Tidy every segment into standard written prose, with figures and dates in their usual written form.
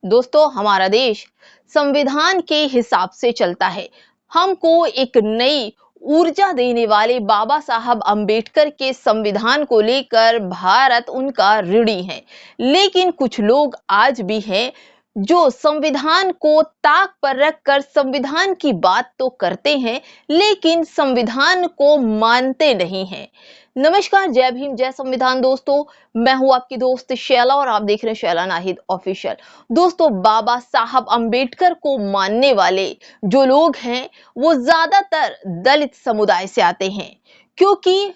दोस्तों, हमारा देश संविधान के हिसाब से चलता है। हमको एक नई ऊर्जा देने वाले बाबा साहब अंबेडकर के संविधान को लेकर भारत उनका ऋणी है। लेकिन कुछ लोग आज भी हैं जो संविधान को ताक पर रखकर संविधान की बात तो करते हैं, लेकिन संविधान को मानते नहीं हैं। नमस्कार, जय भीम, जय संविधान। दोस्तों, मैं हूं आपकी दोस्त शैला और आप देख रहे हैं शैला नाहिद ऑफिशियल। दोस्तों, बाबा साहब अंबेडकर को मानने वाले जो लोग हैं वो ज्यादातर दलित समुदाय से आते हैं, क्योंकि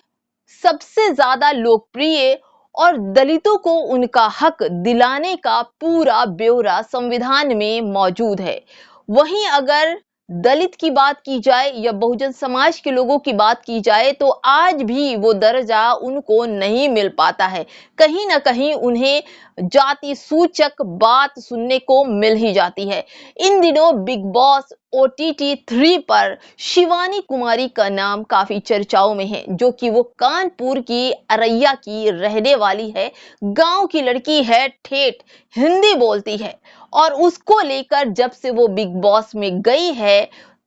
सबसे ज्यादा लोकप्रिय और दलितों को उनका हक दिलाने का पूरा ब्यौरा संविधान में मौजूद है। वहीं अगर दलित की बात की जाए या बहुजन समाज के लोगों की बात की जाए तो आज भी वो दर्जा उनको नहीं मिल पाता है। कहीं ना कहीं उन्हें जाति सूचक बात सुनने को मिल ही जाती है। इन दिनों बिग बॉस OTT 3 पर शिवानी कुमारी का नाम काफी चर्चाओं में है, जो कि वो कानपुर की अरैया की रहने वाली है। गांव की लड़की है, ठेठ हिंदी बोलती है और उसको लेकर जब से वो बिग बॉस में गई है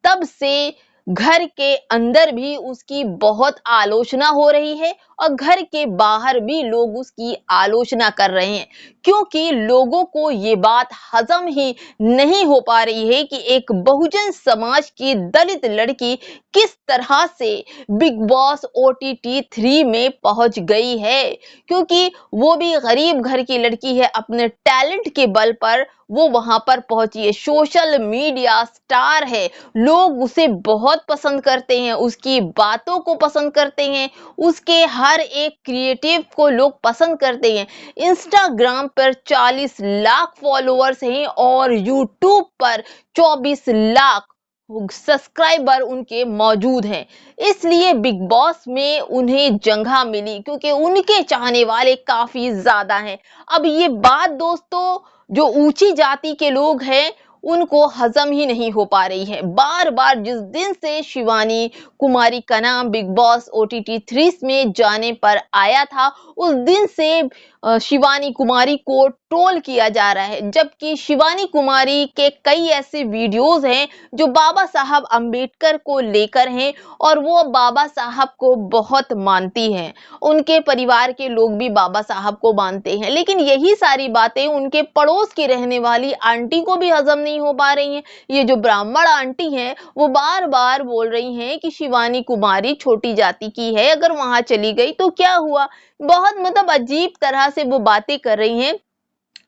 तब से घर के अंदर भी उसकी बहुत आलोचना हो रही है और घर के बाहर भी लोग उसकी आलोचना कर रहे हैं, क्योंकि लोगों को ये बात हजम ही नहीं हो पा रही है कि एक बहुजन समाज की दलित लड़की किस तरह से बिग बॉस OTT 3 में पहुंच गई है। क्योंकि वो भी गरीब घर की लड़की है, अपने टैलेंट के बल पर वो वहां पर पहुंची है। सोशल मीडिया स्टार है, लोग उसे बहुत पसंद करते हैं, उसकी बातों को पसंद करते हैं, उसके हर एक क्रिएटिव को लोग पसंद करते हैं। इंस्टाग्राम पर 40 लाख फॉलोअर्स हैं और यूट्यूब पर 24 लाख सब्सक्राइबर उनके मौजूद हैं। इसलिए बिग बॉस में उन्हें जगह मिली, क्योंकि उनके चाहने वाले काफी ज्यादा हैं। अब ये बात दोस्तों जो ऊंची जाति के लोग हैं उनको हजम ही नहीं हो पा रही है। बार बार जिस दिन से शिवानी कुमारी का नाम बिग बॉस OTT 3 में जाने पर आया था, उस दिन से शिवानी कुमारी को ट्रोल किया जा रहा है। जबकि शिवानी कुमारी के कई ऐसे वीडियोस हैं जो बाबा साहब अंबेडकर को लेकर हैं और वो बाबा साहब को बहुत मानती हैं। उनके परिवार के लोग भी बाबा साहब को मानते हैं, लेकिन यही सारी बातें उनके पड़ोस की रहने वाली आंटी को भी हजम नहीं हो पा रही हैं। ये जो ब्राह्मण आंटी हैं वो बार बार बोल रही हैं कि शिवानी कुमारी छोटी जाति की है, अगर वहां चली गई तो क्या हुआ। बहुत मतलब अजीब तरह से वो बातें कर रही हैं।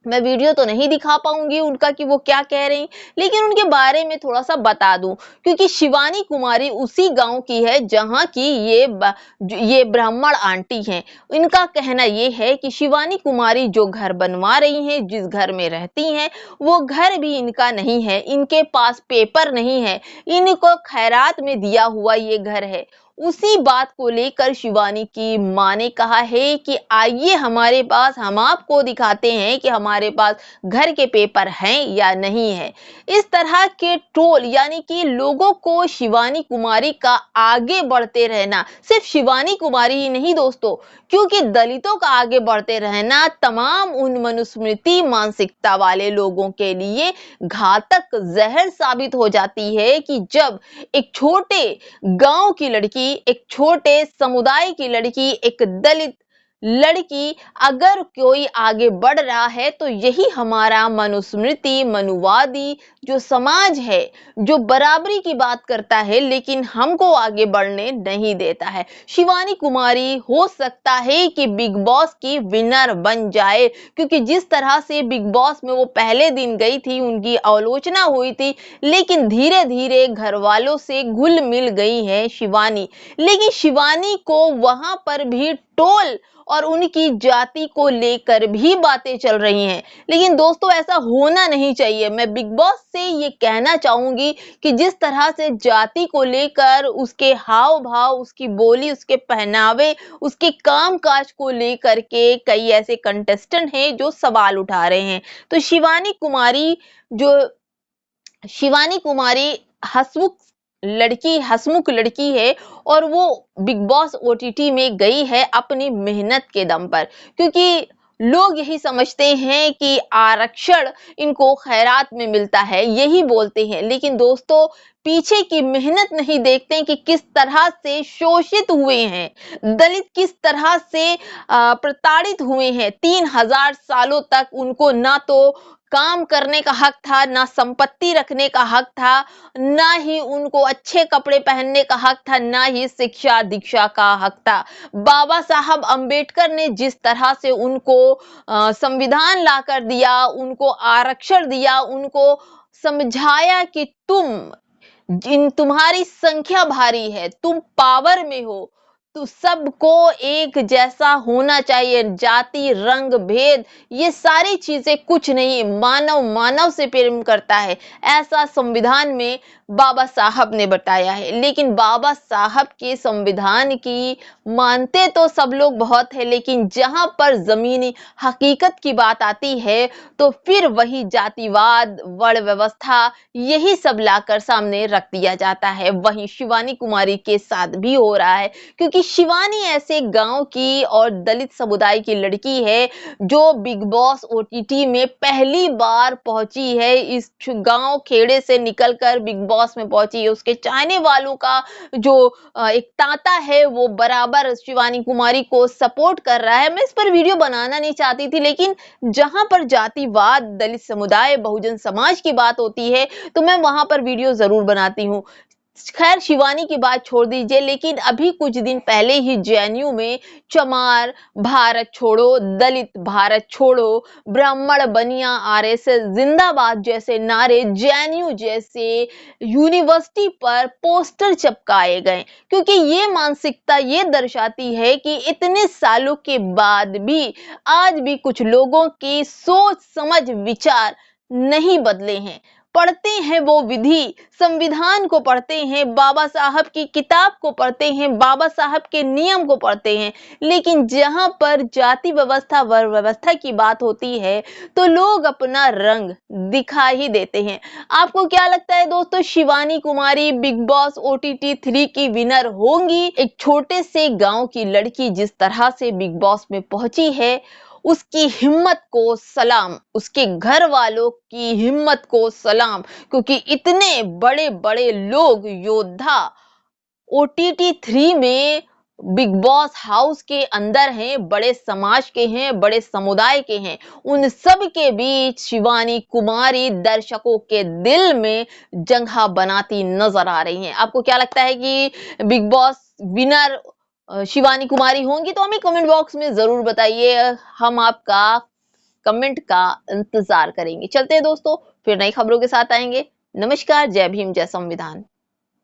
मैं वीडियो तो नहीं दिखा पाऊंगी उनका कि वो क्या कह रही, लेकिन उनके बारे में थोड़ा सा बता दूं, क्योंकि शिवानी कुमारी उसी गांव की है जहां की ये ब्राह्मण आंटी हैं। इनका कहना ये है कि शिवानी कुमारी जो घर बनवा रही हैं, जिस घर में रहती हैं, वो घर भी इनका नहीं है, इनके पास पेपर नहीं है, इनको खैरात में दिया हुआ ये घर है। उसी बात को लेकर शिवानी की मां ने कहा है कि आइए हमारे पास, हम आपको दिखाते हैं कि हमारे पास घर के पेपर हैं या नहीं है। इस तरह के ट्रोल, यानी कि लोगों को शिवानी कुमारी का आगे बढ़ते रहना, सिर्फ शिवानी कुमारी ही नहीं दोस्तों, क्योंकि दलितों का आगे बढ़ते रहना तमाम उन मनुस्मृति मानसिकता वाले लोगों के लिए घातक जहर साबित हो जाती है कि जब एक छोटे गांव की लड़की, एक छोटे समुदाय की लड़की, एक दलित लड़की, अगर कोई आगे बढ़ रहा है तो यही हमारा मनुस्मृति मनुवादी जो समाज है, जो बराबरी की बात करता है लेकिन हमको आगे बढ़ने नहीं देता है। शिवानी कुमारी हो सकता है कि बिग बॉस की विनर बन जाए, क्योंकि जिस तरह से बिग बॉस में वो पहले दिन गई थी उनकी आलोचना हुई थी, लेकिन धीरे धीरे घर वालों से घुल मिल गई है शिवानी। लेकिन शिवानी को वहां पर भी टोल और उनकी जाति को लेकर भी बातें चल रही हैं। लेकिन दोस्तों ऐसा होना नहीं चाहिए। मैं बिग बॉस से ये कहना चाहूंगी कि जिस तरह से जाति को लेकर, उसके हाव भाव, उसकी बोली, उसके पहनावे, उसके कामकाज को लेकर के कई ऐसे कंटेस्टेंट हैं जो सवाल उठा रहे हैं। तो शिवानी कुमारी हंसमुख लड़की है और वो बिग बॉस OTT में गई है अपनी मेहनत के दम पर, क्योंकि लोग यही समझते हैं कि आरक्षण इनको खैरात में मिलता है, यही बोलते हैं। लेकिन दोस्तों, पीछे की मेहनत नहीं देखते हैं कि किस तरह से शोषित हुए हैं, दलित किस तरह से प्रताड़ित हुए हैं। 3000 सालों तक उनको ना तो काम करने का हक था, ना संपत्ति रखने का हक था, ना ही उनको अच्छे कपड़े पहनने का हक था, ना ही शिक्षा दीक्षा का हक था। बाबा साहब अंबेडकर ने जिस तरह से उनको संविधान लाकर दिया, उनको आरक्षण दिया, उनको समझाया कि तुम्हारी संख्या भारी है, तुम पावर में हो, तो सबको एक जैसा होना चाहिए। जाति, रंग, भेद, ये सारी चीजें कुछ नहीं, मानव मानव से प्रेम करता है, ऐसा संविधान में बाबा साहब ने बताया है। लेकिन बाबा साहब के संविधान की मानते तो सब लोग बहुत है, लेकिन जहां पर जमीनी हकीकत की बात आती है तो फिर वही जातिवाद, वर्ण व्यवस्था, यही सब लाकर सामने रख दिया जाता है। वहीं शिवानी कुमारी के साथ भी हो रहा है, क्योंकि शिवानी ऐसे गांव की और दलित समुदाय की लड़की है जो बिग बॉस ओटीटी में पहली बार पहुंची है। इस गांव खेड़े से निकलकर बिग बॉस में पहुंची है। उसके चाहने वालों का जो एक तांता है वो बराबर शिवानी कुमारी को सपोर्ट कर रहा है। मैं इस पर वीडियो बनाना नहीं चाहती थी, लेकिन जहां पर जातिवाद, दलित समुदाय, बहुजन समाज की बात होती है तो मैं वहां पर वीडियो जरूर बनाती हूँ। खैर, शिवानी की बात छोड़ दीजिए, लेकिन अभी कुछ दिन पहले ही जेएनयू में चमार भारत छोड़ो, दलित भारत छोड़ो, ब्राह्मण बनिया, आरएसएस जिंदाबाद जैसे नारे जेएनयू जैसे यूनिवर्सिटी पर पोस्टर चिपकाए गए, क्योंकि ये मानसिकता ये दर्शाती है कि इतने सालों के बाद भी आज भी कुछ लोगों की सोच, समझ, विचार नहीं बदले हैं। पढ़ते हैं वो विधि, संविधान को पढ़ते हैं, बाबा साहब की किताब को पढ़ते हैं, बाबा साहब के नियम को पढ़ते हैं, लेकिन जहां पर जाति व्यवस्था, वर्ण व्यवस्था की बात होती है तो लोग अपना रंग दिखा ही देते हैं। आपको क्या लगता है दोस्तों, Shivani Kumari big boss OTT 3 की विनर होंगी? एक छोटे से गांव की लड़की जिस तरह से बिग बॉस में पहुंची है, उसकी हिम्मत को सलाम, उसके घर वालों की हिम्मत को सलाम, क्योंकि इतने बड़े बड़े लोग, योद्धा ओटीटी 3 में बिग बॉस हाउस के अंदर हैं, बड़े समाज के हैं, बड़े समुदाय के हैं, उन सब के बीच शिवानी कुमारी दर्शकों के दिल में जगह बनाती नजर आ रही हैं। आपको क्या लगता है कि big boss winner Shivani Kumari होंगी? तो हमें कमेंट बॉक्स में जरूर बताइए, हम आपका कमेंट का इंतजार करेंगे। चलते हैं दोस्तों, फिर नई खबरों के साथ आएंगे। नमस्कार, जय भीम, जय संविधान।